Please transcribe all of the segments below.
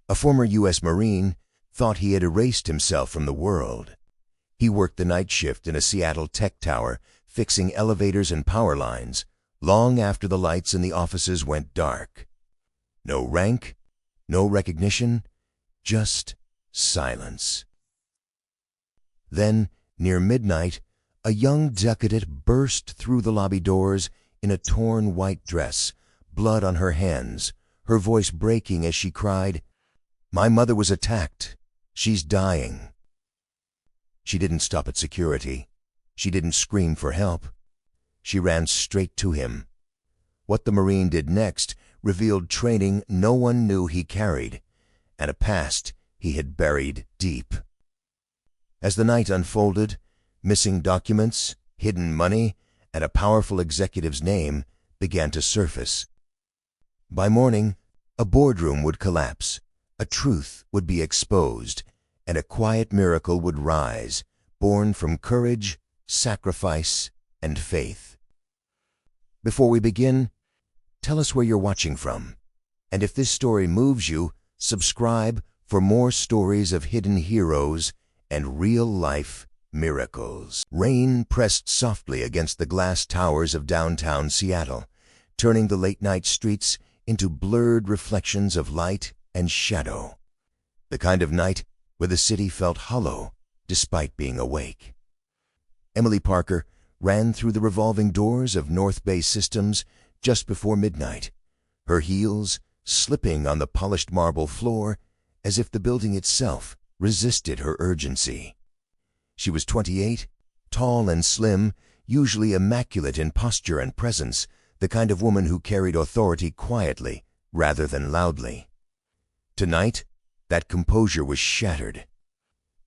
A former U.S. Marine thought he had erased himself from the world. He worked the night shift in a Seattle tech tower, fixing elevators and power lines, long after the lights in the offices went dark. No rank, no recognition, just silence. Then, near midnight, a young decadent burst through the lobby doors in a torn white dress, blood on her hands, her voice breaking as she cried, "My mother was attacked. She's dying." She didn't stop at security. She didn't scream for help. She ran straight to him. What the Marine did next revealed training no one knew he carried, and a past he had buried deep. As the night unfolded, missing documents, hidden money, and a powerful executive's name began to surface. By morning, a boardroom would collapse, a truth would be exposed, and a quiet miracle would rise, born from courage, sacrifice, and faith. Before we begin, tell us where you're watching from. And if this story moves you, subscribe for more stories of hidden heroes and real-life miracles. Rain pressed softly against the glass towers of downtown Seattle, turning the late-night streets into blurred reflections of light and shadow. The kind of night where the city felt hollow despite being awake. Emily Parker ran through the revolving doors of North Bay Systems just before midnight, her heels slipping on the polished marble floor as if the building itself resisted her urgency. She was 28, tall and slim, usually immaculate in posture and presence, the kind of woman who carried authority quietly rather than loudly. Tonight, that composure was shattered.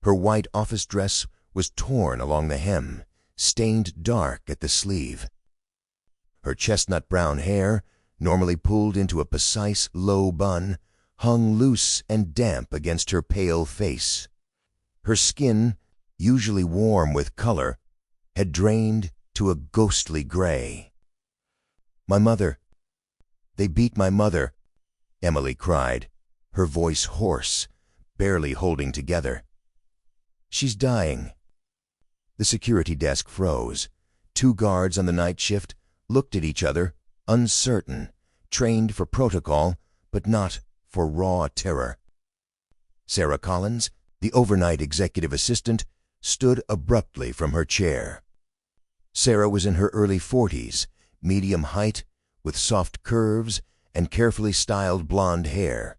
Her white office dress was torn along the hem, stained dark at the sleeve. Her chestnut brown hair, normally pulled into a precise low bun, hung loose and damp against her pale face. Her skin, usually warm with color, had drained to a ghostly gray. "My mother. They beat my mother," Emily cried, her voice hoarse, barely holding together. "She's dying." The security desk froze. Two guards on the night shift looked at each other, uncertain, trained for protocol, but not for raw terror. Sarah Collins, the overnight executive assistant, stood abruptly from her chair. Sarah was in her early 40s, medium height, with soft curves and carefully styled blonde hair,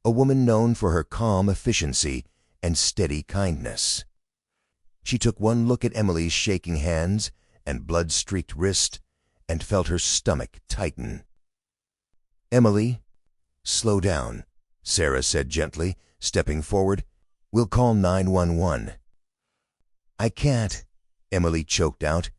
a woman known for her calm efficiency and steady kindness. She took one look at Emily's shaking hands and blood-streaked wrist and felt her stomach tighten. "Emily, slow down," Sarah said gently, stepping forward. "We'll call 911. "I can't," Emily choked out.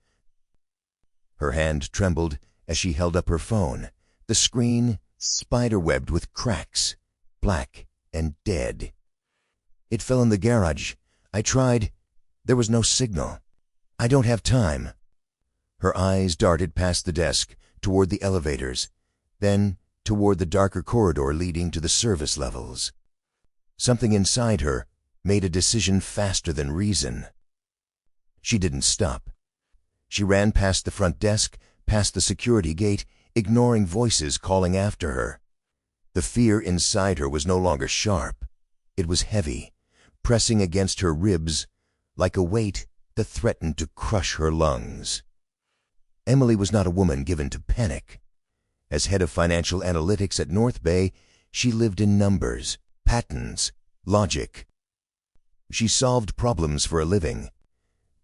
Her hand trembled as she held up her phone, the screen spiderwebbed with cracks, black and dead. "It fell in the garage. I tried. There was no signal. I don't have time." Her eyes darted past the desk toward the elevators, then toward the darker corridor leading to the service levels. Something inside her made a decision faster than reason. She didn't stop. She ran past the front desk, past the security gate, ignoring voices calling after her. The fear inside her was no longer sharp. It was heavy, pressing against her ribs like a weight that threatened to crush her lungs. Emily was not a woman given to panic. As head of financial analytics at North Bay, she lived in numbers, patterns, logic. She solved problems for a living,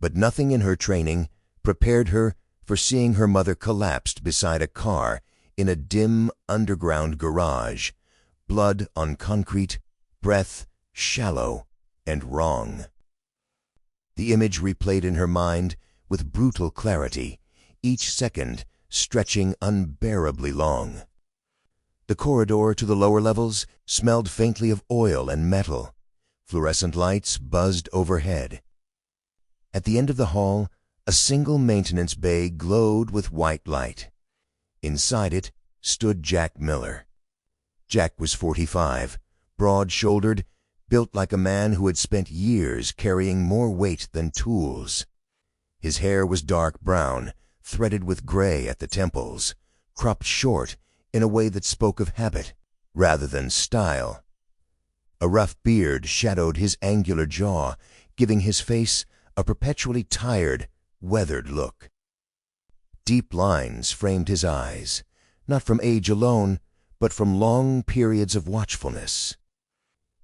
but nothing in her training prepared her for seeing her mother collapsed beside a car in a dim underground garage, blood on concrete, breath shallow and wrong. The image replayed in her mind with brutal clarity, each second stretching unbearably long. The corridor to the lower levels smelled faintly of oil and metal. Fluorescent lights buzzed overhead. At the end of the hall, a single maintenance bay glowed with white light. Inside it stood Jack Miller. Jack was 45, broad-shouldered, built like a man who had spent years carrying more weight than tools. His hair was dark brown, threaded with gray at the temples, cropped short in a way that spoke of habit rather than style. A rough beard shadowed his angular jaw, giving his face a perpetually tired, weathered look. Deep lines framed his eyes, not from age alone, but from long periods of watchfulness.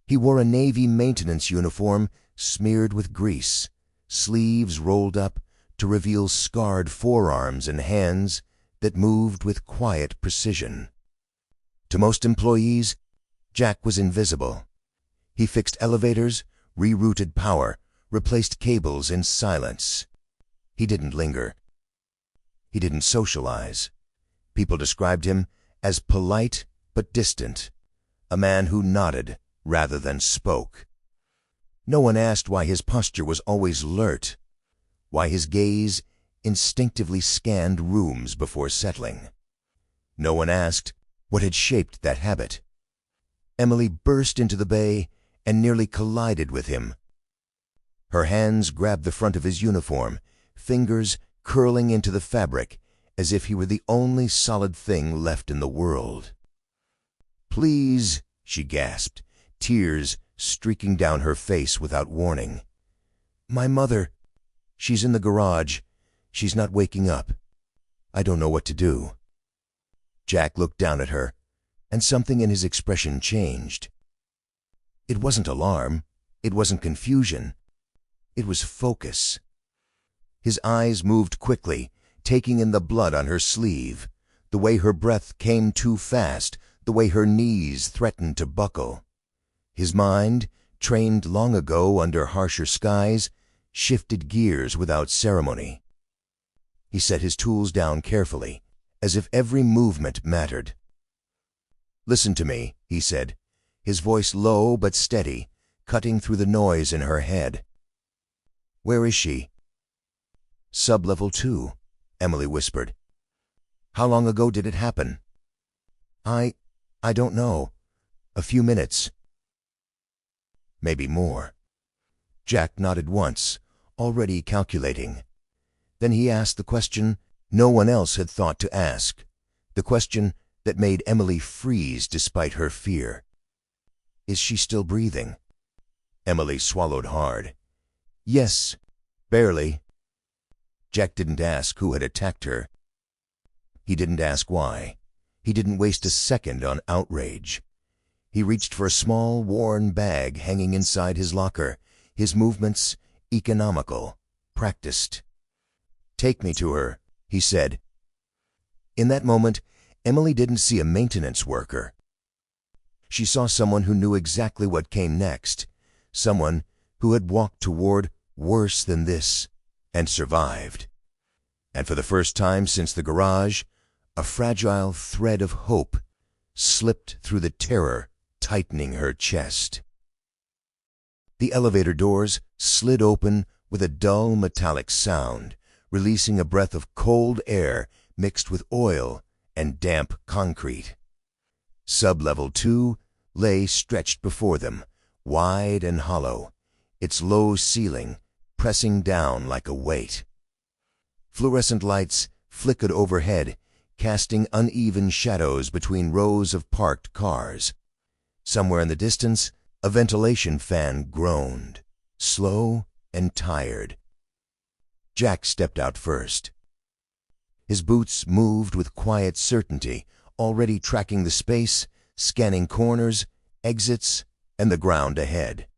He wore a Navy maintenance uniform smeared with grease, sleeves rolled up to reveal scarred forearms and hands that moved with quiet precision. To most employees, Jack was invisible. He fixed elevators, rerouted power, replaced cables in silence. He didn't linger. He didn't socialize. People described him as polite but distant, a man who nodded rather than spoke. No one asked why his posture was always alert, why his gaze instinctively scanned rooms before settling. No one asked what had shaped that habit. Emily burst into the bay and nearly collided with him. Her hands grabbed the front of his uniform, fingers curling into the fabric as if he were the only solid thing left in the world. "Please," she gasped, tears streaking down her face without warning. "My mother. She's in the garage. She's not waking up. I don't know what to do." Jack looked down at her, and something in his expression changed. It wasn't alarm. It wasn't confusion. It was focus. His eyes moved quickly, taking in the blood on her sleeve, the way her breath came too fast, the way her knees threatened to buckle. His mind, trained long ago under harsher skies, shifted gears without ceremony. He set his tools down carefully, as if every movement mattered. "Listen to me," he said, his voice low but steady, cutting through the noise in her head. "Where is she?" "Sub-level 2, Emily whispered. "How long ago did it happen?" I don't know. A few minutes. Maybe more." Jack nodded once, already calculating. Then he asked the question no one else had thought to ask, the question that made Emily freeze despite her fear. "Is she still breathing?" Emily swallowed hard. "Yes, barely." Jack didn't ask who had attacked her. He didn't ask why. He didn't waste a second on outrage. He reached for a small, worn bag hanging inside his locker, his movements economical, practiced. "Take me to her," he said. In that moment, Emily didn't see a maintenance worker. She saw someone who knew exactly what came next, someone who had walked toward worse than this and survived. And for the first time since the garage, a fragile thread of hope slipped through the terror tightening her chest. The elevator doors slid open with a dull metallic sound, releasing a breath of cold air mixed with oil and damp concrete. Sub-level 2 lay stretched before them, wide and hollow, its low ceiling pressing down like a weight. Fluorescent lights flickered overhead, casting uneven shadows between rows of parked cars. Somewhere in the distance, a ventilation fan groaned, slow and tired. Jack stepped out first. His boots moved with quiet certainty, already tracking the space, scanning corners, exits, and the ground ahead.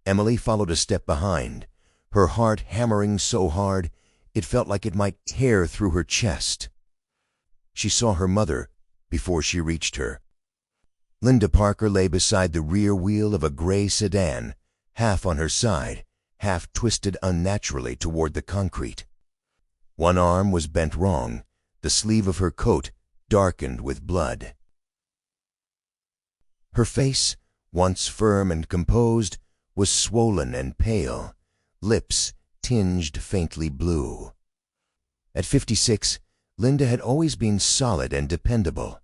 Emily followed a step behind, her heart hammering so hard it felt like it might tear through her chest. She saw her mother before she reached her. Linda Parker lay beside the rear wheel of a gray sedan, half on her side, half twisted unnaturally toward the concrete. One arm was bent wrong, the sleeve of her coat darkened with blood. Her face, once firm and composed, was swollen and pale, lips tinged faintly blue. At 56, Linda had always been solid and dependable,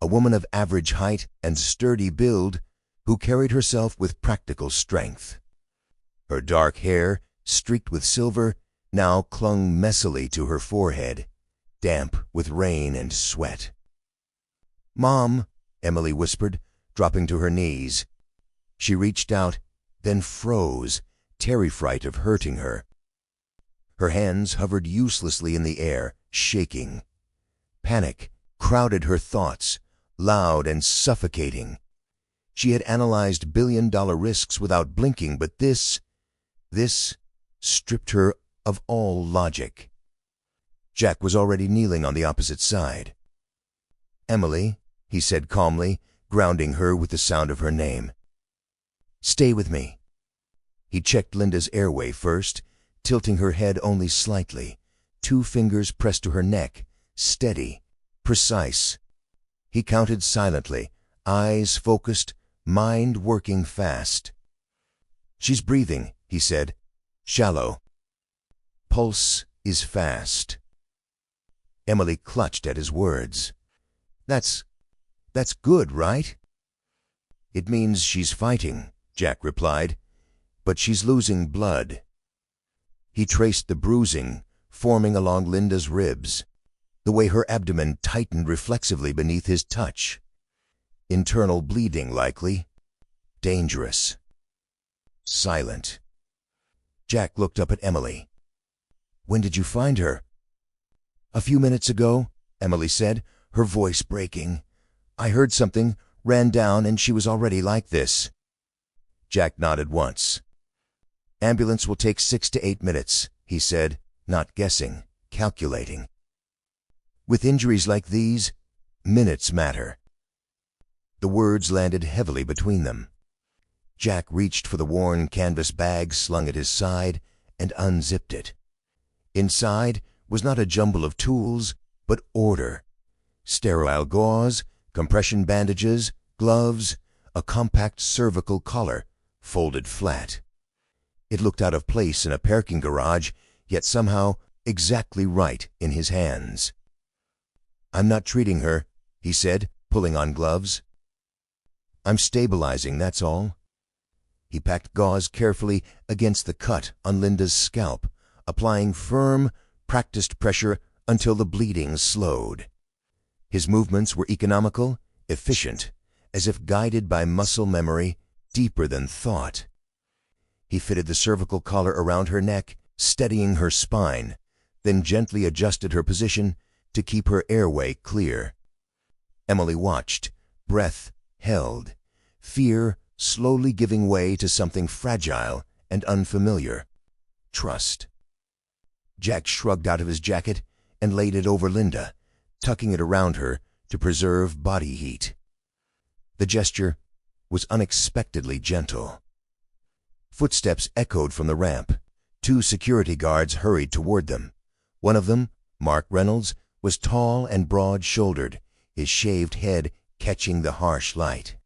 a woman of average height and sturdy build, who carried herself with practical strength. Her dark hair, streaked with silver, now clung messily to her forehead, damp with rain and sweat. "Mom," Emily whispered, dropping to her knees. She reached out, then froze, terrified of hurting her. Her hands hovered uselessly in the air, shaking. Panic crowded her thoughts, loud and suffocating. She had analyzed billion-dollar risks without blinking, but this stripped her of all logic. Jack was already kneeling on the opposite side. "Emily," he said calmly, grounding her with the sound of her name. "Stay with me." He checked Linda's airway first, tilting her head only slightly, 2 fingers pressed to her neck, steady, precise. He counted silently, eyes focused, mind working fast. "She's breathing," he said, "shallow. Pulse is fast." Emily clutched at his words. That's good, right?" "It means she's fighting," Jack replied, "but she's losing blood." He traced the bruising forming along Linda's ribs, the way her abdomen tightened reflexively beneath his touch. Internal bleeding, likely. Dangerous. Silent. Jack looked up at Emily. "When did you find her?" "A few minutes ago," Emily said, her voice breaking. "I heard something, ran down, and she was already like this." Jack nodded once. "Ambulance will take 6 to 8 minutes, he said, not guessing, calculating. With injuries like these, minutes matter. The words landed heavily between them. Jack reached for the worn canvas bag slung at his side and unzipped it. Inside was not a jumble of tools, but order. Sterile gauze, compression bandages, gloves, a compact cervical collar, folded flat. It looked out of place in a parking garage, yet somehow exactly right in his hands. "I'm not treating her," he said, pulling on gloves. "I'm stabilizing, that's all." He packed gauze carefully against the cut on Linda's scalp, applying firm, practiced pressure until the bleeding slowed. His movements were economical, efficient, as if guided by muscle memory deeper than thought. He fitted the cervical collar around her neck, steadying her spine, then gently adjusted her position to keep her airway clear. Emily watched, breath held, fear slowly giving way to something fragile and unfamiliar. Trust. Jack shrugged out of his jacket and laid it over Linda, tucking it around her to preserve body heat. The gesture was unexpectedly gentle. Footsteps echoed from the ramp. 2 security guards hurried toward them. One of them, Mark Reynolds, was tall and broad-shouldered, his shaved head catching the harsh light.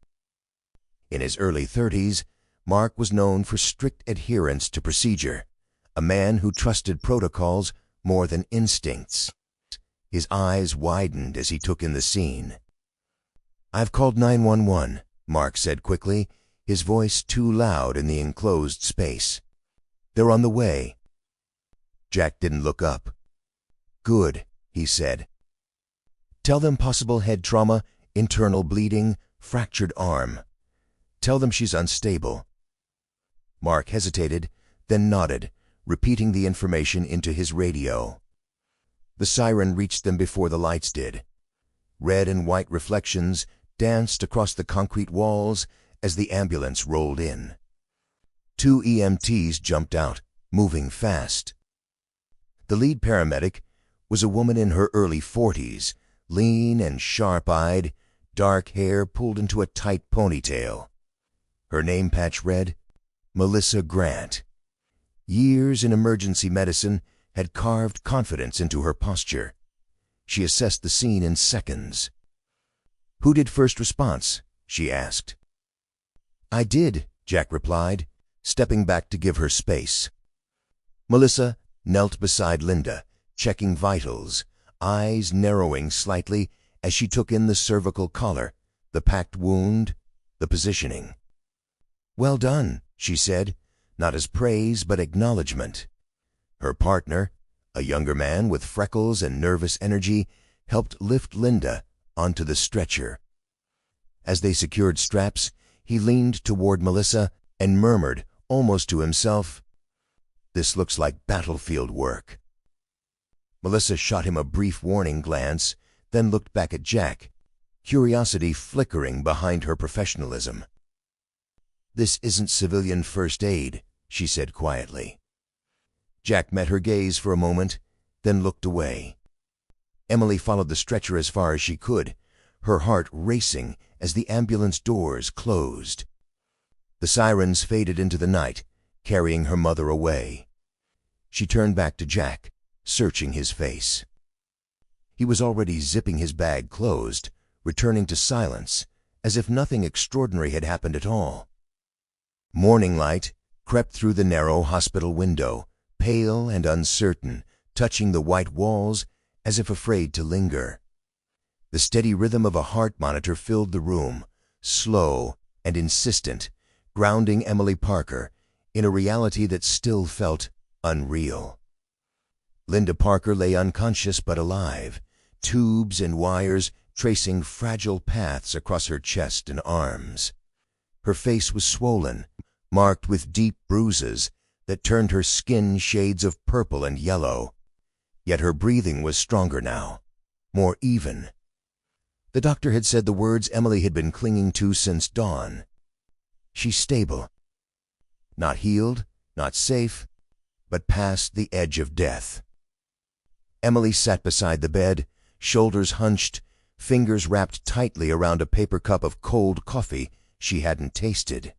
In his early 30s, Mark was known for strict adherence to procedure, a man who trusted protocols more than instincts. His eyes widened as he took in the scene. "I've called 911, Mark said quickly, his voice too loud in the enclosed space. "They're on the way." Jack didn't look up. "Good," he said. "Tell them possible head trauma, internal bleeding, fractured arm. Tell them she's unstable." Mark hesitated, then nodded, repeating the information into his radio. The siren reached them before the lights did. Red and white reflections danced across the concrete walls as the ambulance rolled in. 2 EMTs jumped out, moving fast. The lead paramedic was a woman in her early 40s, lean and sharp-eyed, dark hair pulled into a tight ponytail. Her name patch read, Melissa Grant. Years in emergency medicine had carved confidence into her posture. She assessed the scene in seconds. "Who did first response?" she asked. "I did," Jack replied, stepping back to give her space. Melissa knelt beside Linda, checking vitals, eyes narrowing slightly as she took in the cervical collar, the packed wound, the positioning. "Well done," she said, not as praise but acknowledgement. Her partner, a younger man with freckles and nervous energy, helped lift Linda onto the stretcher. As they secured straps, he leaned toward Melissa and murmured, almost to himself, "This looks like battlefield work." Melissa shot him a brief warning glance, then looked back at Jack, curiosity flickering behind her professionalism. "This isn't civilian first aid," she said quietly. Jack met her gaze for a moment, then looked away. Emily followed the stretcher as far as she could, her heart racing as the ambulance doors closed. The sirens faded into the night, carrying her mother away. She turned back to Jack, searching his face. He was already zipping his bag closed, returning to silence, as if nothing extraordinary had happened at all. Morning light crept through the narrow hospital window, pale and uncertain, touching the white walls as if afraid to linger. The steady rhythm of a heart monitor filled the room, slow and insistent, grounding Emily Parker in a reality that still felt unreal. Linda Parker lay unconscious but alive, tubes and wires tracing fragile paths across her chest and arms. Her face was swollen, marked with deep bruises that turned her skin shades of purple and yellow. Yet her breathing was stronger now, more even. The doctor had said the words Emily had been clinging to since dawn. She's stable. Not healed, not safe, but past the edge of death. Emily sat beside the bed, shoulders hunched, fingers wrapped tightly around a paper cup of cold coffee she hadn't tasted.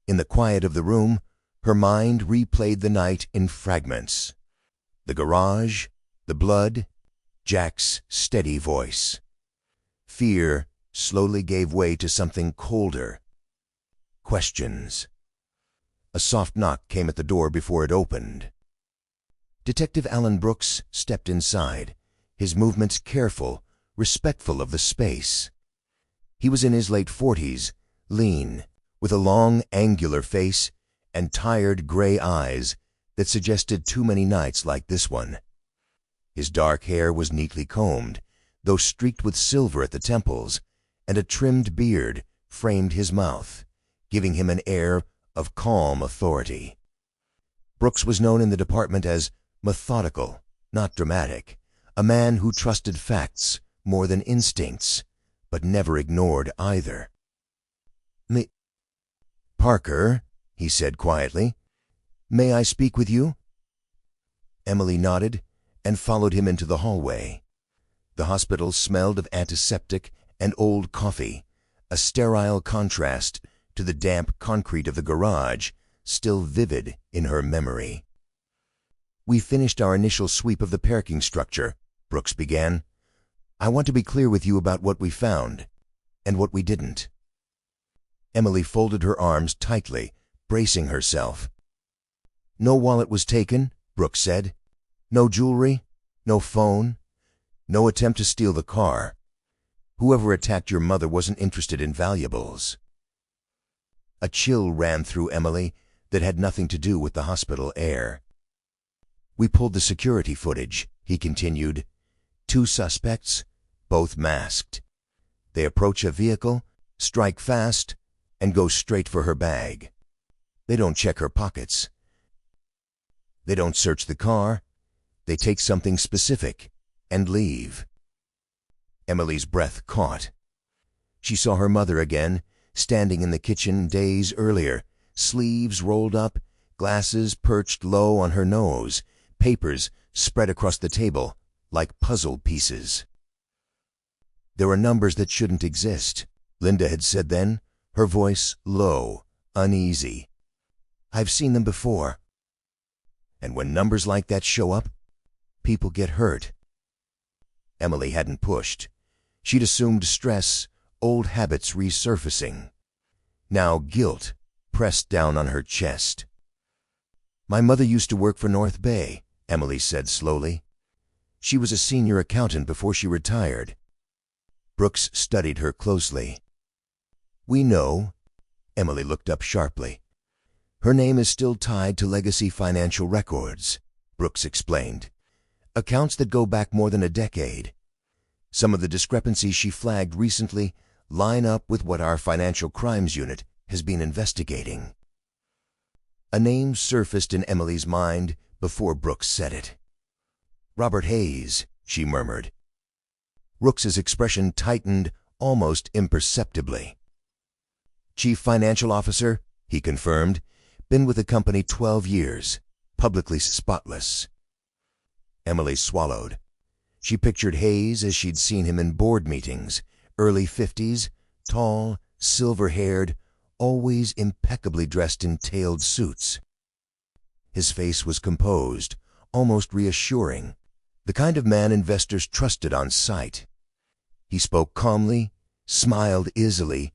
In the quiet of the room, her mind replayed the night in fragments. The garage, the blood, Jack's steady voice. Fear slowly gave way to something colder. Questions. A soft knock came at the door before it opened. Detective Alan Brooks stepped inside, his movements careful, respectful of the space. He was in his late 40s, lean, with a long, angular face and tired gray eyes that suggested too many nights like this one. His dark hair was neatly combed, though streaked with silver at the temples, and a trimmed beard framed his mouth, giving him an air of calm authority. Brooks was known in the department as methodical, not dramatic, a man who trusted facts more than instincts, but never ignored either. "Parker," he said quietly, "may I speak with you?" Emily nodded and followed him into the hallway. The hospital smelled of antiseptic and old coffee, a sterile contrast to the damp concrete of the garage, still vivid in her memory. "We finished our initial sweep of the parking structure," Brooks began. "I want to be clear with you about what we found, and what we didn't." Emily folded her arms tightly, bracing herself. "No wallet was taken," Brooks said. "No jewelry, no phone, no attempt to steal the car. Whoever attacked your mother wasn't interested in valuables." A chill ran through Emily that had nothing to do with the hospital air. "We pulled the security footage," he continued. "2 suspects, both masked. They approach a vehicle, strike fast, and go straight for her bag. They don't check her pockets. They don't search the car. They take something specific and leave." Emily's breath caught. She saw her mother again, standing in the kitchen days earlier, sleeves rolled up, glasses perched low on her nose, papers spread across the table like puzzle pieces. "There are numbers that shouldn't exist," Linda had said then, her voice low, uneasy. "I've seen them before. And when numbers like that show up, people get hurt." Emily hadn't pushed. She'd assumed stress, old habits resurfacing. Now guilt pressed down on her chest. "My mother used to work for North Bay," Emily said slowly. "She was a senior accountant before she retired." Brooks studied her closely. "We know. Emily looked up sharply. "Her name is still tied to legacy financial records," Brooks explained. "Accounts that go back more than a decade. Some of the discrepancies she flagged recently line up with what our financial crimes unit has been investigating." A name surfaced in Emily's mind before Brooks said it. "Robert Hayes," she murmured. Brooks's expression tightened almost imperceptibly. "Chief Financial Officer," he confirmed. "Been with the company 12 years, publicly spotless." Emily swallowed. She pictured Hayes as she'd seen him in board meetings, early 50s, tall, silver-haired, always impeccably dressed in tailed suits. His face was composed, almost reassuring, the kind of man investors trusted on sight. He spoke calmly, smiled easily,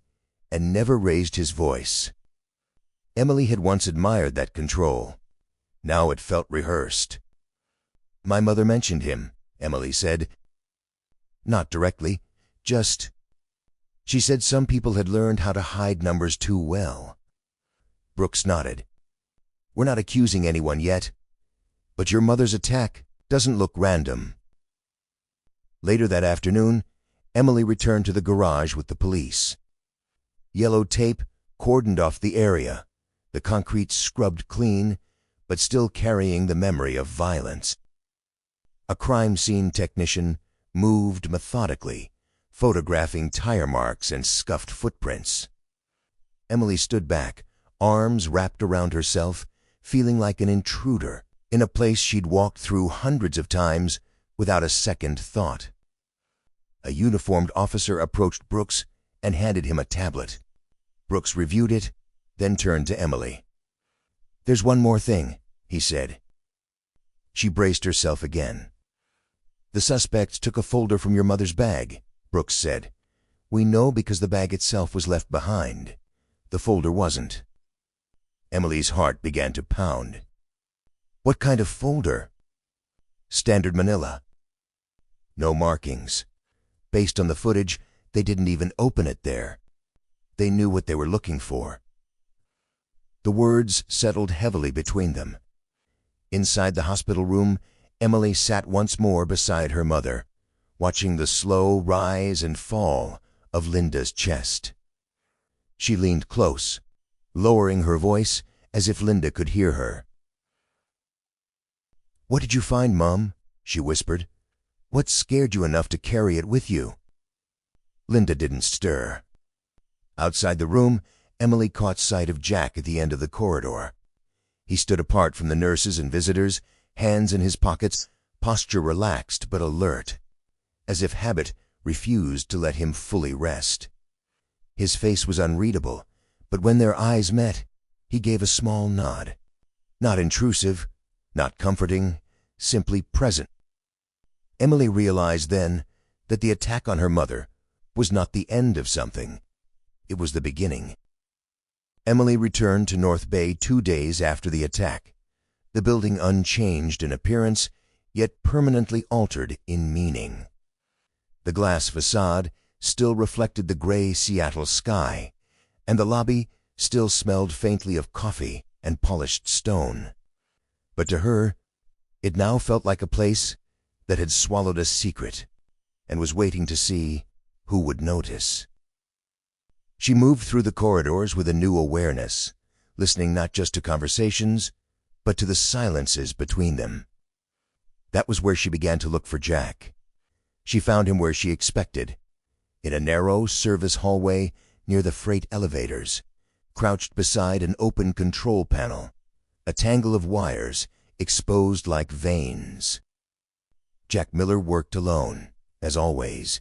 and never raised his voice. Emily had once admired that control. Now it felt rehearsed. "My mother mentioned him," Emily said. "Not directly, just—" She said some people had learned how to hide numbers too well. Brooks nodded. "We're not accusing anyone yet, but your mother's attack doesn't look random." Later that afternoon, Emily returned to the garage with the police. Yellow tape cordoned off the area, the concrete scrubbed clean, but still carrying the memory of violence. A crime scene technician moved methodically, photographing tire marks and scuffed footprints. Emily stood back, arms wrapped around herself, feeling like an intruder in a place she'd walked through hundreds of times without a second thought. A uniformed officer approached Brooks and handed him a tablet. Brooks reviewed it, then turned to Emily. "There's one more thing," he said. She braced herself again. "The suspects took a folder from your mother's bag," Brooks said. "We know because the bag itself was left behind. The folder wasn't." Emily's heart began to pound. "What kind of folder?" "Standard manila. No markings. Based on the footage, they didn't even open it there. They knew what they were looking for." The words settled heavily between them. Inside the hospital room, Emily sat once more beside her mother, watching the slow rise and fall of Linda's chest. She leaned close, lowering her voice as if Linda could hear her. "What did you find, Mom?" she whispered. "What scared you enough to carry it with you?" Linda didn't stir. Outside the room, Emily caught sight of Jack at the end of the corridor. He stood apart from the nurses and visitors, hands in his pockets, posture relaxed but alert, as if habit refused to let him fully rest. His face was unreadable, but when their eyes met, he gave a small nod. Not intrusive, not comforting, simply present. Emily realized then that the attack on her mother was not the end of something. It was the beginning. Emily returned to North Bay 2 days after the attack, the building unchanged in appearance, yet permanently altered in meaning. The glass facade still reflected the gray Seattle sky, and the lobby still smelled faintly of coffee and polished stone. But to her, it now felt like a place that had swallowed a secret and was waiting to see who would notice. She moved through the corridors with a new awareness, listening not just to conversations, but to the silences between them. That was where she began to look for Jack. She found him where she expected, in a narrow service hallway near the freight elevators, crouched beside an open control panel, a tangle of wires exposed like veins. Jack Miller worked alone, as always.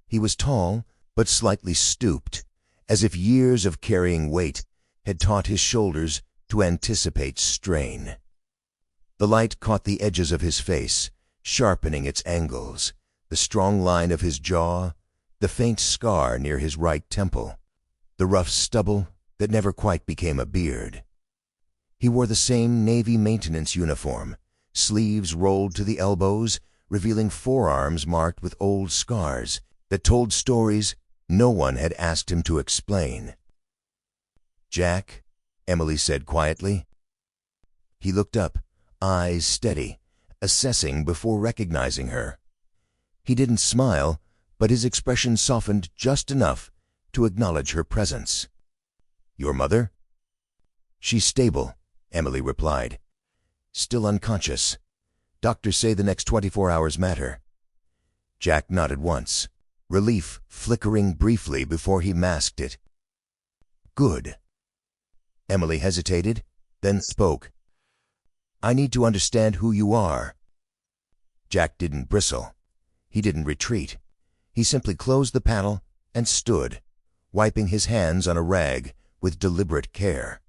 He was tall, but slightly stooped, as if years of carrying weight had taught his shoulders to anticipate strain. The light caught the edges of his face, sharpening its angles, the strong line of his jaw, the faint scar near his right temple, the rough stubble that never quite became a beard. He wore the same Navy maintenance uniform, sleeves rolled to the elbows, revealing forearms marked with old scars that told stories no one had asked him to explain. "Jack," Emily said quietly. He looked up, eyes steady, assessing before recognizing her. He didn't smile, but his expression softened just enough to acknowledge her presence. "Your mother?" "She's stable," Emily replied. "Still unconscious. Doctors say the next 24 hours matter." Jack nodded once, relief flickering briefly before he masked it. "Good." Emily hesitated, then spoke. "I need to understand who you are." Jack didn't bristle. He didn't retreat. He simply closed the panel and stood, wiping his hands on a rag with deliberate care.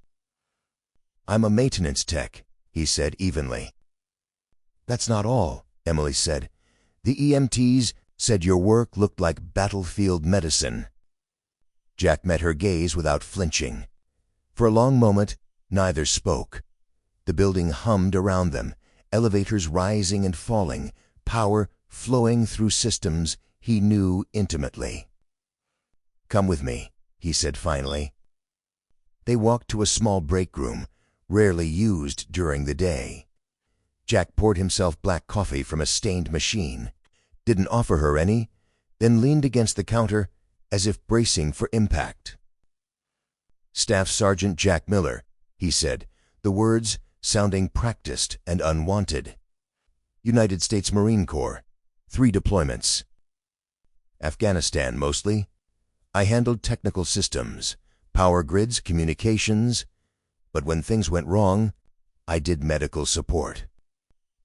"I'm a maintenance tech," he said evenly. "That's not all," Emily said. "The EMTs said your work looked like battlefield medicine." Jack met her gaze without flinching. For a long moment, neither spoke. The building hummed around them, elevators rising and falling, power flowing through systems he knew intimately. "Come with me," he said finally. They walked to a small break room, rarely used during the day. Jack poured himself black coffee from a stained machine, didn't offer her any, then leaned against the counter as if bracing for impact. "Staff Sergeant Jack Miller," he said, the words sounding practiced and unwanted. "United States Marine Corps. 3 deployments. Afghanistan mostly. I handled technical systems, power grids, communications, but when things went wrong, I did medical support.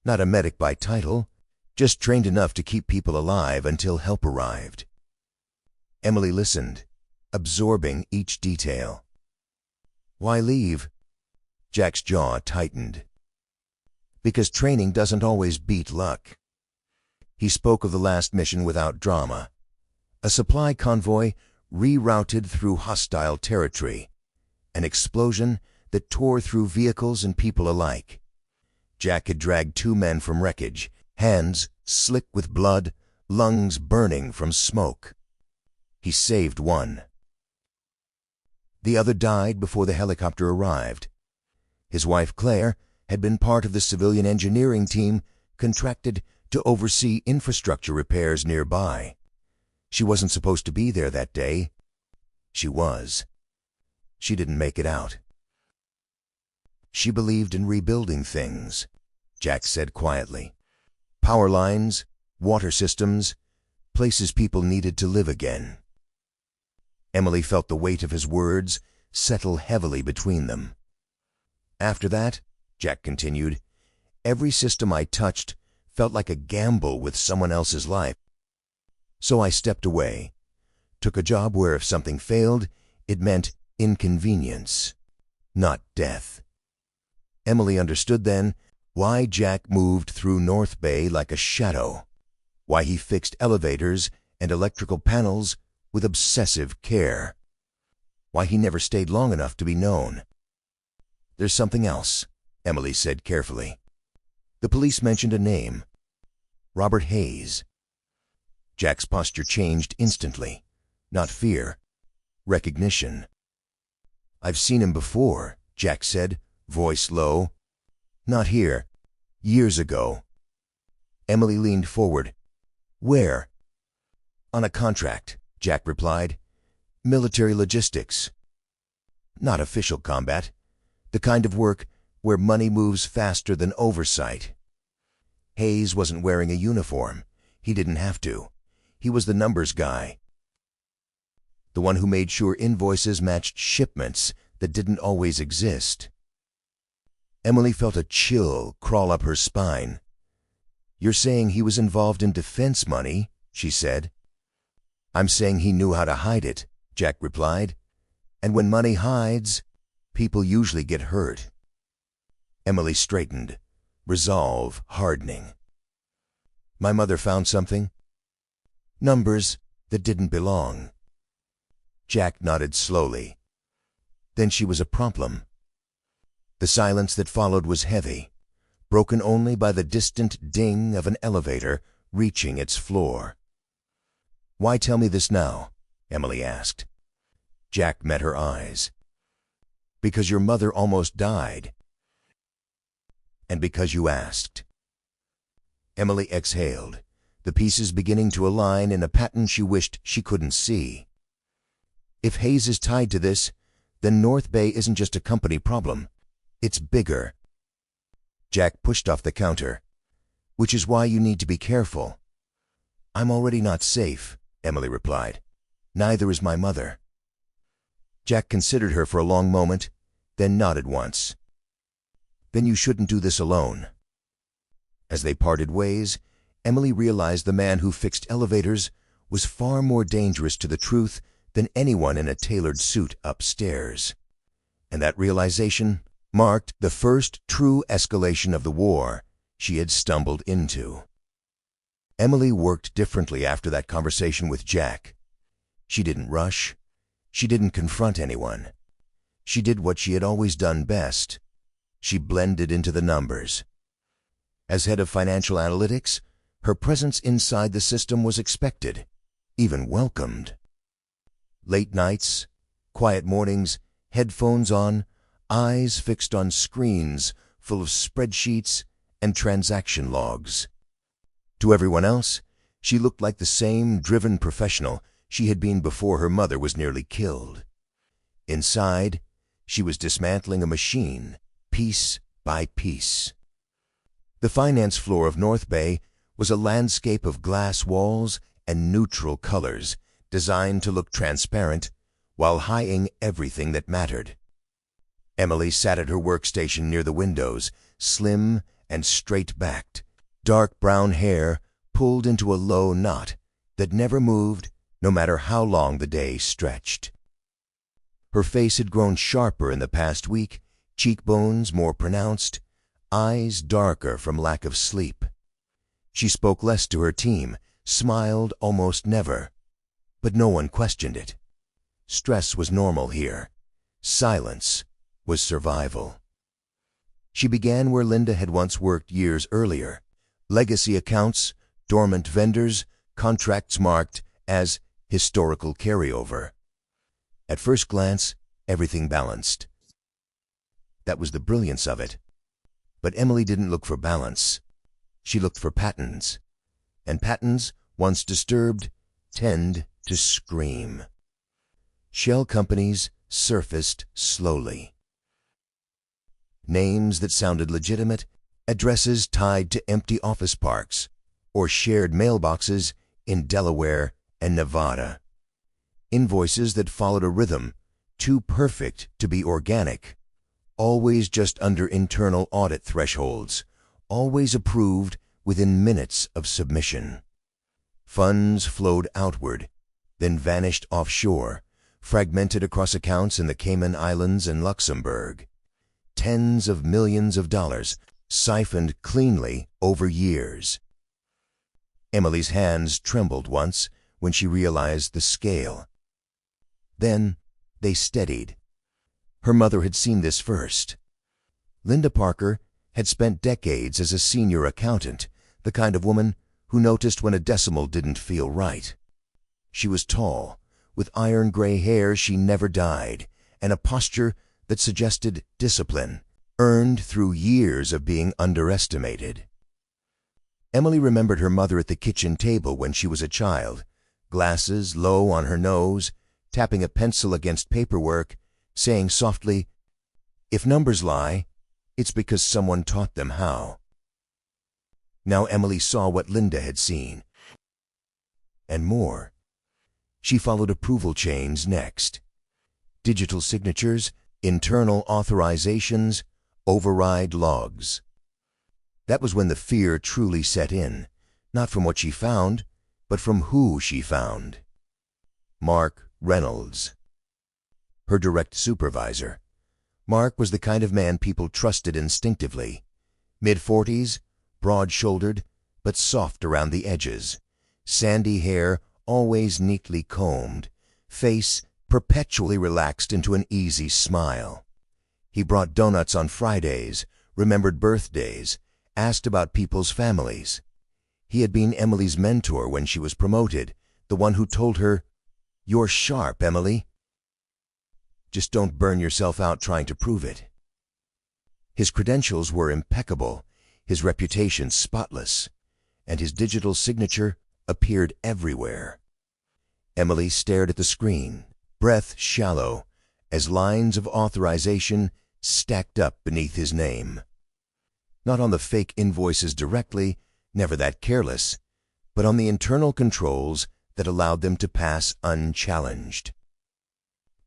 Not a medic by title, just trained enough to keep people alive until help arrived." Emily listened, absorbing each detail. "Why leave?" Jack's jaw tightened. "Because training doesn't always beat luck." He spoke of the last mission without drama. A supply convoy rerouted through hostile territory. An explosion that tore through vehicles and people alike. Jack had dragged 2 men from wreckage, hands slick with blood, lungs burning from smoke. He saved one. The other died before the helicopter arrived. His wife Claire had been part of the civilian engineering team contracted to oversee infrastructure repairs nearby. She wasn't supposed to be there that day. She was. She didn't make it out. "She believed in rebuilding things," Jack said quietly. "Power lines, water systems, places people needed to live again." Emily felt the weight of his words settle heavily between them. "After that," Jack continued, "every system I touched felt like a gamble with someone else's life. So I stepped away, took a job where if something failed, it meant inconvenience, not death." Emily understood then why Jack moved through North Bay like a shadow, why he fixed elevators and electrical panels with obsessive care, why he never stayed long enough to be known. "There's something else," Emily said carefully. The police mentioned a name. Robert Hayes. Jack's posture changed instantly. Not fear. Recognition. "I've seen him before," Jack said, voice low. "Not here. Years ago." Emily leaned forward. "Where?" "On a contract," Jack replied. "Military logistics. Not official combat. The kind of work where money moves faster than oversight." Hayes wasn't wearing a uniform. He didn't have to. He was the numbers guy. The one who made sure invoices matched shipments that didn't always exist. Emily felt a chill crawl up her spine. "You're saying he was involved in defense money," she said. "I'm saying he knew how to hide it," Jack replied. "And when money hides, people usually get hurt." Emily straightened, resolve hardening. "My mother found something?" "Numbers that didn't belong." Jack nodded slowly. "Then she was a problem." The silence that followed was heavy, broken only by the distant ding of an elevator reaching its floor. "Why tell me this now?" Emily asked. Jack met her eyes. because your mother almost died, and because you asked." Emily exhaled, the pieces beginning to align in a pattern she wished she couldn't see. If Hayes is tied to this, then North Bay isn't just a company problem. It's bigger. Jack pushed off the counter. "Which is why you need to be careful." "I'm already not safe," Emily replied. "Neither is my mother." Jack considered her for a long moment, then nodded once. "Then you shouldn't do this alone." As they parted ways, Emily realized the man who fixed elevators was far more dangerous to the truth than anyone in a tailored suit upstairs. And that realization marked the first true escalation of the war she had stumbled into. Emily worked differently after that conversation with Jack. She didn't rush. She didn't confront anyone. She did what she had always done best. She blended into the numbers. As head of financial analytics, her presence inside the system was expected, even welcomed. Late nights, quiet mornings, headphones on, eyes fixed on screens full of spreadsheets and transaction logs. To everyone else, she looked like the same driven professional she had been before her mother was nearly killed. Inside, she was dismantling a machine, piece by piece. The finance floor of North Bay was a landscape of glass walls and neutral colors designed to look transparent while hiding everything that mattered. Emily sat at her workstation near the windows, slim and straight-backed, dark brown hair pulled into a low knot that never moved no matter how long the day stretched. Her face had grown sharper in the past week, cheekbones more pronounced, eyes darker from lack of sleep. She spoke less to her team, smiled almost never, but no one questioned it. Stress was normal here. Silence was survival. She began where Linda had once worked years earlier. Legacy accounts, dormant vendors, contracts marked as historical carryover. At first glance, everything balanced. That was the brilliance of it. But Emily didn't look for balance. She looked for patterns. And patterns, once disturbed, tend to scream. Shell companies surfaced slowly. Names that sounded legitimate, addresses tied to empty office parks, or shared mailboxes in Delaware and Nevada. Invoices that followed a rhythm, too perfect to be organic, always just under internal audit thresholds, always approved within minutes of submission. Funds flowed outward, then vanished offshore, fragmented across accounts in the Cayman Islands and Luxembourg. Tens of millions of dollars siphoned cleanly over years. Emily's hands trembled once when she realized the scale. Then they steadied. Her mother had seen this first. Linda Parker had spent decades as a senior accountant, the kind of woman who noticed when a decimal didn't feel right. She was tall, with iron gray hair she never dyed, and a posture that suggested discipline, earned through years of being underestimated. Emily remembered her mother at the kitchen table when she was a child, glasses low on her nose, tapping a pencil against paperwork, saying softly, "If numbers lie, it's because someone taught them how." Now Emily saw what Linda had seen, and more. She followed approval chains next. Digital signatures, internal authorizations, override logs. That was when the fear truly set in, not from what she found, but from who she found. Mark Reynolds. Her direct supervisor. Mark was the kind of man people trusted instinctively. Mid-40s, broad-shouldered, but soft around the edges. Sandy hair always neatly combed, face perpetually relaxed into an easy smile. He brought donuts on Fridays, remembered birthdays, asked about people's families. He had been Emily's mentor when she was promoted, the one who told her, "You're sharp, Emily." Just don't burn yourself out trying to prove it. His credentials were impeccable, his reputation spotless, and his digital signature appeared everywhere. Emily stared at the screen, breath shallow, as lines of authorization stacked up beneath his name. Not on the fake invoices directly, never that careless, but on the internal controls that allowed them to pass unchallenged.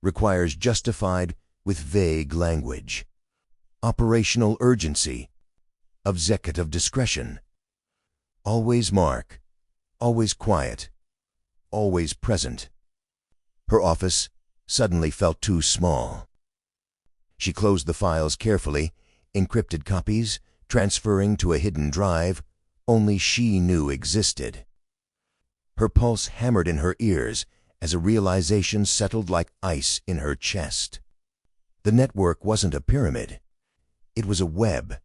Requires justified with vague language. Operational urgency. Executive discretion. Always Mark. Always quiet. Always present. Her office suddenly felt too small. She closed the files carefully, encrypted copies, transferring to a hidden drive only she knew existed. Her pulse hammered in her ears as a realization settled like ice in her chest. The network wasn't a pyramid. It was a web,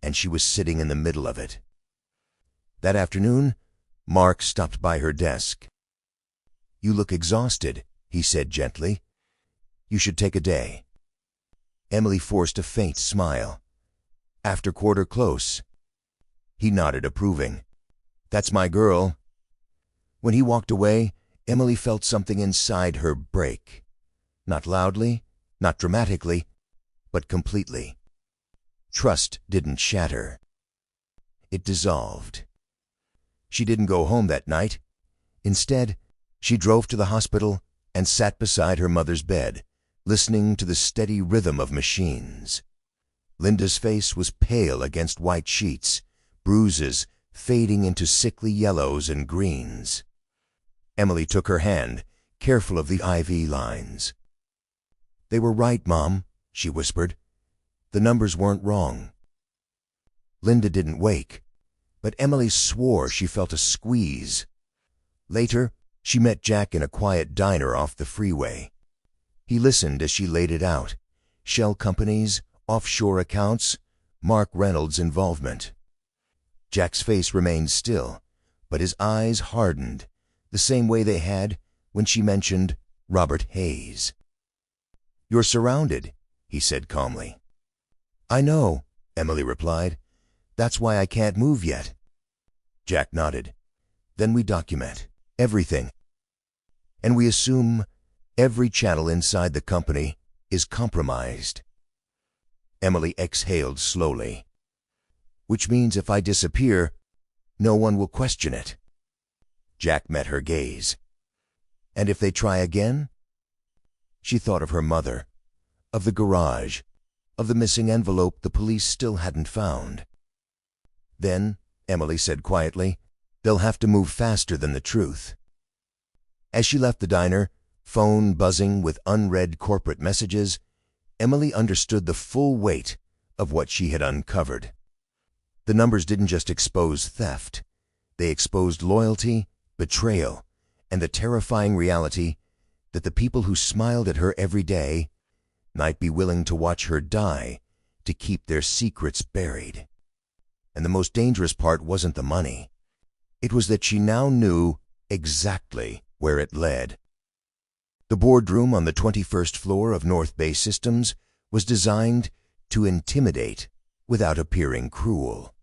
and she was sitting in the middle of it. That afternoon, Mark stopped by her desk. "You look exhausted," he said gently. "You should take a day." Emily forced a faint smile. "After quarter close." He nodded approving. "That's my girl." When he walked away, Emily felt something inside her break. Not loudly, not dramatically, but completely. Trust didn't shatter. It dissolved. She didn't go home that night. Instead, she drove to the hospital and sat beside her mother's bed, listening to the steady rhythm of machines. Linda's face was pale against white sheets, bruises fading into sickly yellows and greens. Emily took her hand, careful of the IV lines. "They were right, Mom," she whispered. "The numbers weren't wrong." Linda didn't wake, but Emily swore she felt a squeeze. Later, she met Jack in a quiet diner off the freeway. He listened as she laid it out: shell companies, offshore accounts, Mark Reynolds' involvement. Jack's face remained still, but his eyes hardened, the same way they had when she mentioned Robert Hayes. "You're surrounded," he said calmly. "I know," Emily replied. "That's why I can't move yet." Jack nodded. "Then we document everything. And we assume every channel inside the company is compromised." Emily exhaled slowly. "Which means if I disappear, no one will question it." Jack met her gaze. "And if they try again?" She thought of her mother, of the garage, of the missing envelope the police still hadn't found. "Then," Emily said quietly, "they'll have to move faster than the truth." As she left the diner, phone buzzing with unread corporate messages, Emily understood the full weight of what she had uncovered. The numbers didn't just expose theft. They exposed loyalty, betrayal, and the terrifying reality that the people who smiled at her every day might be willing to watch her die to keep their secrets buried. And the most dangerous part wasn't the money. It was that she now knew exactly where it led. The boardroom on the 21st floor of North Bay Systems was designed to intimidate without appearing cruel.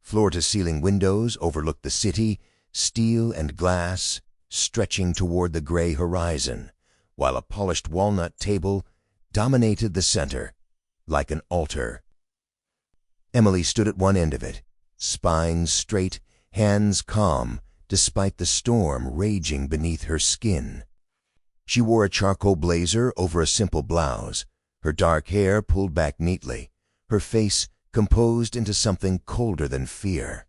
Floor-to-ceiling windows overlooked the city, steel and glass stretching toward the gray horizon, while a polished walnut table dominated the center like an altar. Emily stood at one end of it, spine straight, hands calm, despite the storm raging beneath her skin. She wore a charcoal blazer over a simple blouse, her dark hair pulled back neatly, her face composed into something colder than fear.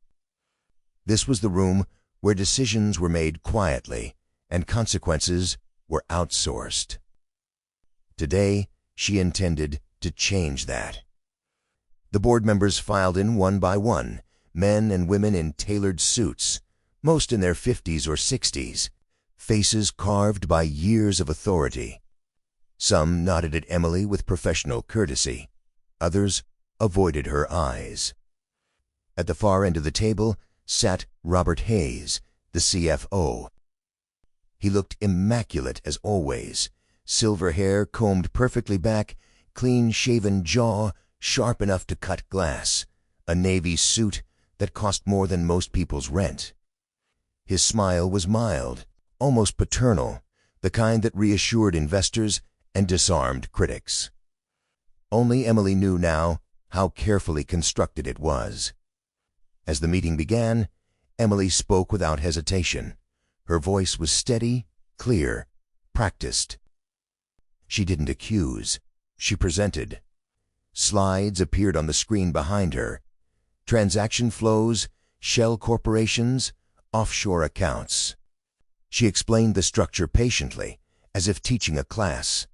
This was the room where decisions were made quietly and consequences were outsourced. Today, she intended to change that. The board members filed in one by one, men and women in tailored suits, most in their 50s or 60s, faces carved by years of authority. Some nodded at Emily with professional courtesy. Others avoided her eyes. At the far end of the table sat Robert Hayes, the CFO. He looked immaculate as always, silver hair combed perfectly back, clean-shaven jaw sharp enough to cut glass, a navy suit that cost more than most people's rent. His smile was mild, almost paternal, the kind that reassured investors and disarmed critics. Only Emily knew now how carefully constructed it was. As the meeting began, Emily spoke without hesitation. Her voice was steady, clear, practiced. She didn't accuse, she presented. Slides appeared on the screen behind her. Transaction flows, shell corporations, offshore accounts. She explained the structure patiently, as if teaching a class.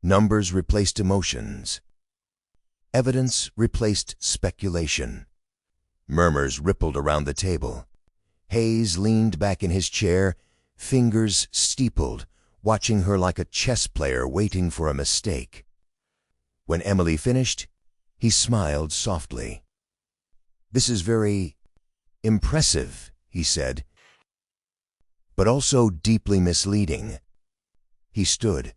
Numbers replaced emotions. Evidence replaced speculation. Murmurs rippled around the table. Hayes leaned back in his chair, fingers steepled, watching her like a chess player waiting for a mistake. When Emily finished, he smiled softly. "This is very impressive," he said, "but also deeply misleading." He stood,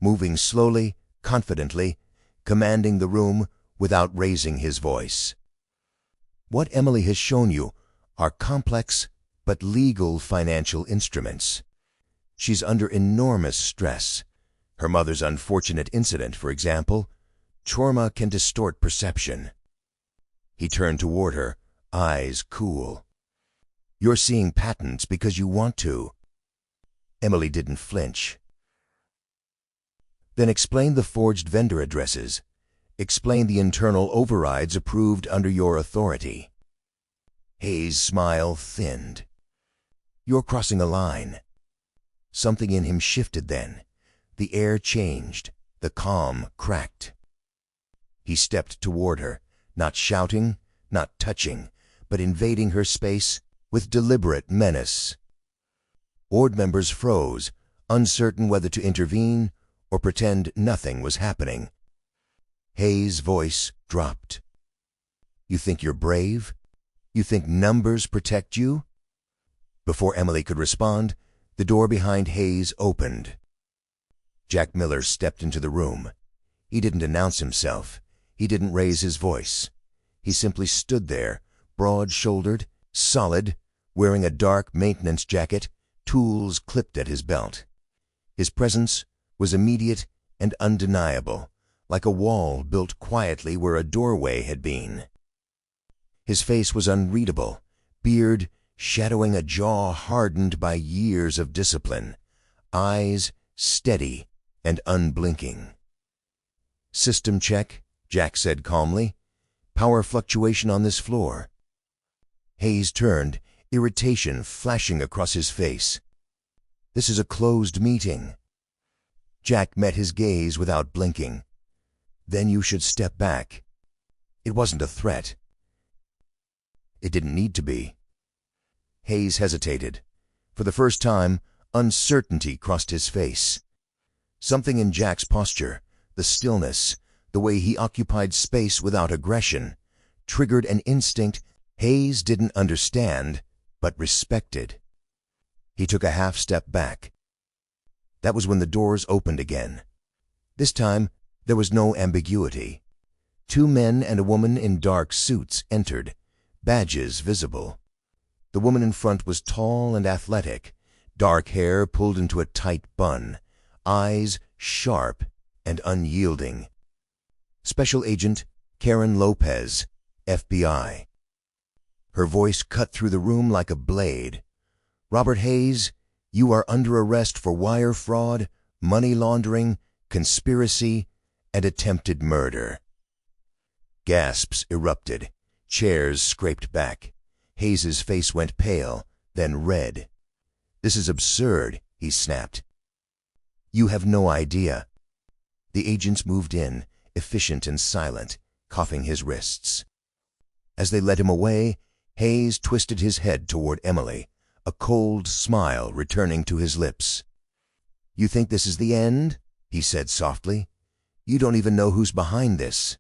moving slowly, confidently, commanding the room without raising his voice. "What Emily has shown you are complex but legal financial instruments. She's under enormous stress. Her mother's unfortunate incident, for example. Trauma can distort perception." He turned toward her, eyes cool. "You're seeing patterns because you want to." Emily didn't flinch. "Then explain the forged vendor addresses. Explain the internal overrides approved under your authority." Hayes' smile thinned. "You're crossing a line." Something in him shifted then. The air changed. The calm cracked. He stepped toward her, not shouting, not touching, but invading her space with deliberate menace. Board members froze, uncertain whether to intervene or pretend nothing was happening. Hayes' voice dropped. "You think you're brave? You think numbers protect you?" Before Emily could respond, the door behind Hayes opened. Jack Miller stepped into the room. He didn't announce himself. He didn't raise his voice. He simply stood there, broad-shouldered, solid, wearing a dark maintenance jacket, tools clipped at his belt. His presence was immediate and undeniable, like a wall built quietly where a doorway had been. His face was unreadable, beard shadowing a jaw hardened by years of discipline, eyes steady and unblinking. "System check," Jack said calmly. "Power fluctuation on this floor." Hayes turned, irritation flashing across his face. "This is a closed meeting." Jack met his gaze without blinking. "Then you should step back." It wasn't a threat. It didn't need to be. Hayes hesitated. For the first time, uncertainty crossed his face. Something in Jack's posture, the stillness, the way he occupied space without aggression, triggered an instinct Hayes didn't understand, but respected. He took a half step back. That was when the doors opened again. This time, there was no ambiguity. 2 men and a woman in dark suits entered, badges visible. The woman in front was tall and athletic, dark hair pulled into a tight bun, eyes sharp and unyielding. Special Agent Karen Lopez, FBI. Her voice cut through the room like a blade. "Robert Hayes, you are under arrest for wire fraud, money laundering, conspiracy, and attempted murder." Gasps erupted. Chairs scraped back. Hayes's face went pale, then red. "This is absurd," he snapped. "You have no idea." The agents moved in, efficient and silent, coughing his wrists. As they led him away, Hayes twisted his head toward Emily, a cold smile returning to his lips. "You think this is the end?" he said softly. "You don't even know who's behind this."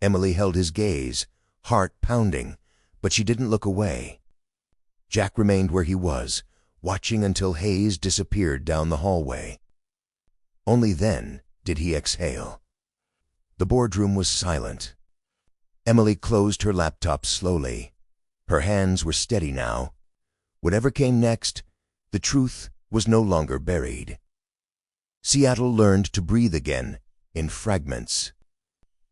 Emily held his gaze, heart pounding, but she didn't look away. Jack remained where he was, watching until Hayes disappeared down the hallway. Only then did he exhale. The boardroom was silent. Emily closed her laptop slowly. Her hands were steady now. Whatever came next, the truth was no longer buried. Seattle learned to breathe again, in fragments.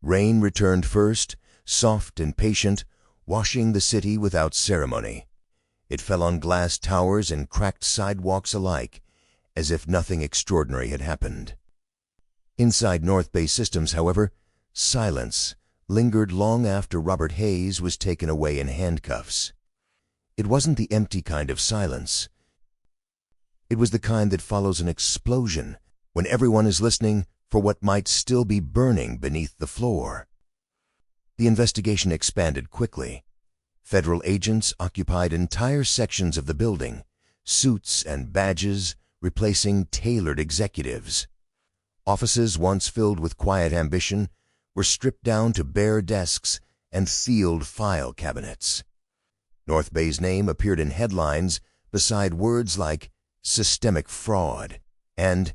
Rain returned first, soft and patient, washing the city without ceremony. It fell on glass towers and cracked sidewalks alike, as if nothing extraordinary had happened. Inside North Bay Systems, however, silence lingered long after Robert Hayes was taken away in handcuffs. It wasn't the empty kind of silence. It was the kind that follows an explosion when everyone is listening for what might still be burning beneath the floor. The investigation expanded quickly. Federal agents occupied entire sections of the building, suits and badges replacing tailored executives. Offices once filled with quiet ambition were stripped down to bare desks and sealed file cabinets. North Bay's name appeared in headlines beside words like systemic fraud and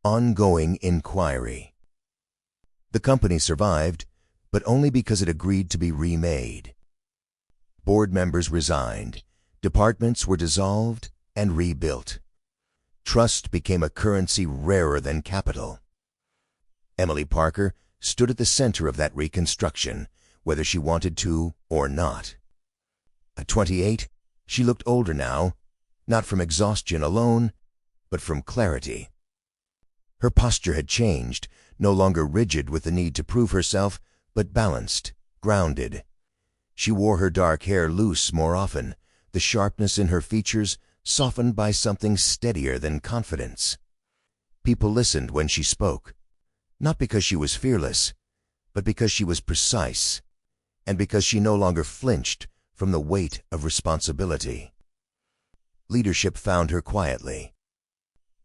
ongoing inquiry. The company survived, but only because it agreed to be remade. Board members resigned, departments were dissolved and rebuilt. Trust became a currency rarer than capital. Emily Parker stood at the center of that reconstruction, whether she wanted to or not. At 28, she looked older now, not from exhaustion alone, but from clarity. Her posture had changed, no longer rigid with the need to prove herself, but balanced, grounded. She wore her dark hair loose more often, the sharpness in her features softened by something steadier than confidence. People listened when she spoke, not because she was fearless, but because she was precise, and because she no longer flinched from the weight of responsibility. Leadership found her quietly.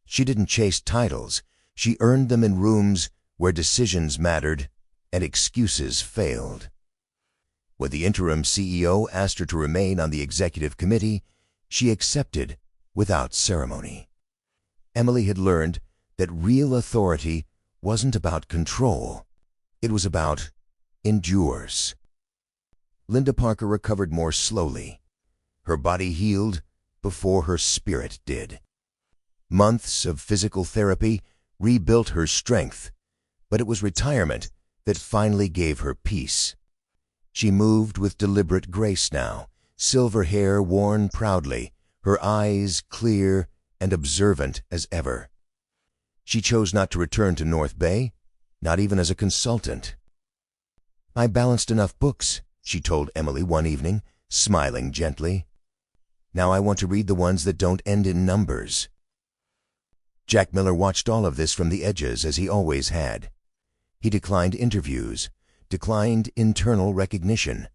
She didn't chase titles, she earned them in rooms where decisions mattered and excuses failed. When the interim CEO asked her to remain on the executive committee, she accepted without ceremony. Emily had learned that real authority wasn't about control. It was about endurance. Linda Parker recovered more slowly. Her body healed before her spirit did. Months of physical therapy rebuilt her strength, but it was retirement that finally gave her peace. She moved with deliberate grace now, silver hair worn proudly, her eyes clear and observant as ever. She chose not to return to North Bay, not even as a consultant. "I balanced enough books," she told Emily one evening, smiling gently. "Now I want to read the ones that don't end in numbers." Jack Miller watched all of this from the edges, as he always had. He declined interviews, declined internal recognition.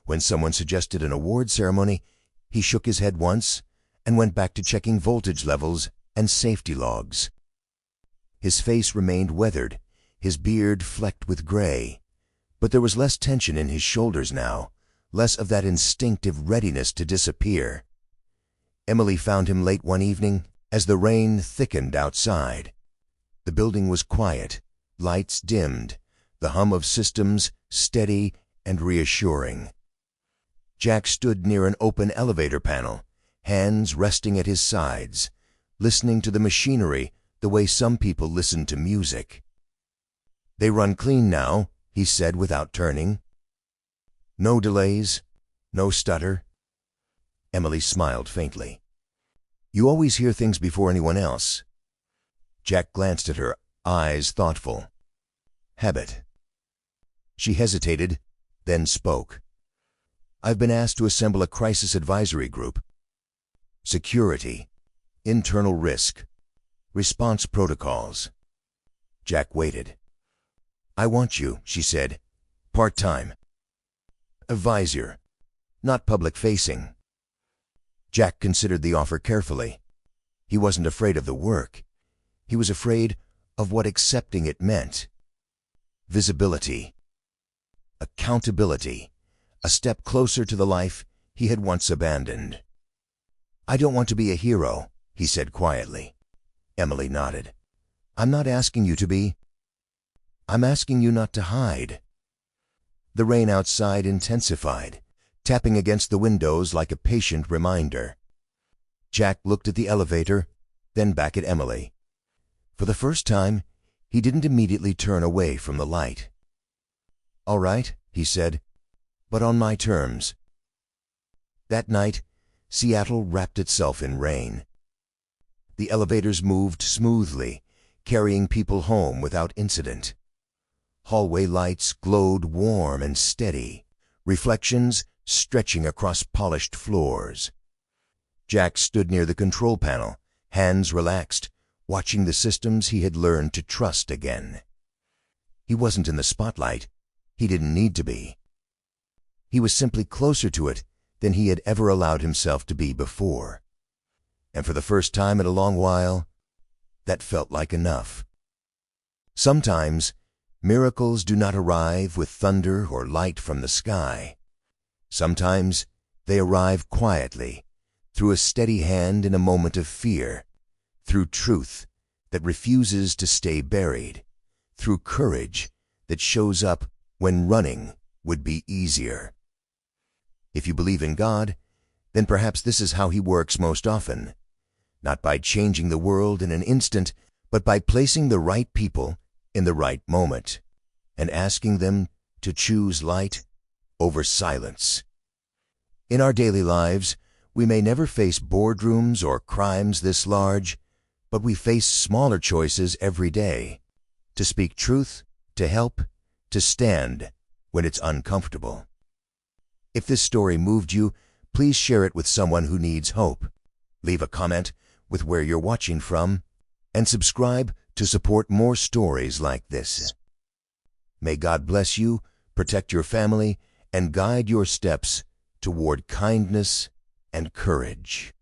When someone suggested an award ceremony, he shook his head once and went back to checking voltage levels and safety logs. His face remained weathered, his beard flecked with gray, but there was less tension in his shoulders now, less of that instinctive readiness to disappear. Emily found him late one evening as the rain thickened outside. The building was quiet, lights dimmed, the hum of systems steady and reassuring. Jack stood near an open elevator panel, hands resting at his sides, listening to the machinery the way some people listen to music. "They run clean now," he said without turning. "No delays, no stutter." Emily smiled faintly. "You always hear things before anyone else." Jack glanced at her, eyes thoughtful. "Habit." She hesitated, then spoke. "I've been asked to assemble a crisis advisory group. Security, internal risk, response protocols." Jack waited. "I want you," she said, "part-time. Advisor, not public-facing." Jack considered the offer carefully. He wasn't afraid of the work. He was afraid of what accepting it meant. Visibility, accountability, a step closer to the life he had once abandoned. "I don't want to be a hero," he said quietly. Emily nodded. I'm not asking you to be. I'm asking you not to hide." The rain outside intensified, tapping against the windows like a patient reminder. Jack looked at the elevator, then back at Emily. For the first time, he didn't immediately turn away from the light. "All right," he said, "but on my terms." That night, Seattle wrapped itself in rain. The elevators moved smoothly, carrying people home without incident. Hallway lights glowed warm and steady, reflections stretching across polished floors. Jack stood near the control panel, hands relaxed, watching the systems he had learned to trust again. He wasn't in the spotlight. He didn't need to be. He was simply closer to it than he had ever allowed himself to be before. And for the first time in a long while, that felt like enough. Sometimes, miracles do not arrive with thunder or light from the sky. Sometimes, they arrive quietly, through a steady hand in a moment of fear, through truth that refuses to stay buried, through courage that shows up when running would be easier. If you believe in God, then perhaps this is how He works most often, not by changing the world in an instant, but by placing the right people in the right moment and asking them to choose light over silence. In our daily lives, we may never face boardrooms or crimes this large, but we face smaller choices every day: to speak truth, to help, to stand when it's uncomfortable. If this story moved you, please share it with someone who needs hope. Leave a comment with where you're watching from, and subscribe to support more stories like this. May God bless you, protect your family, and guide your steps toward kindness and courage.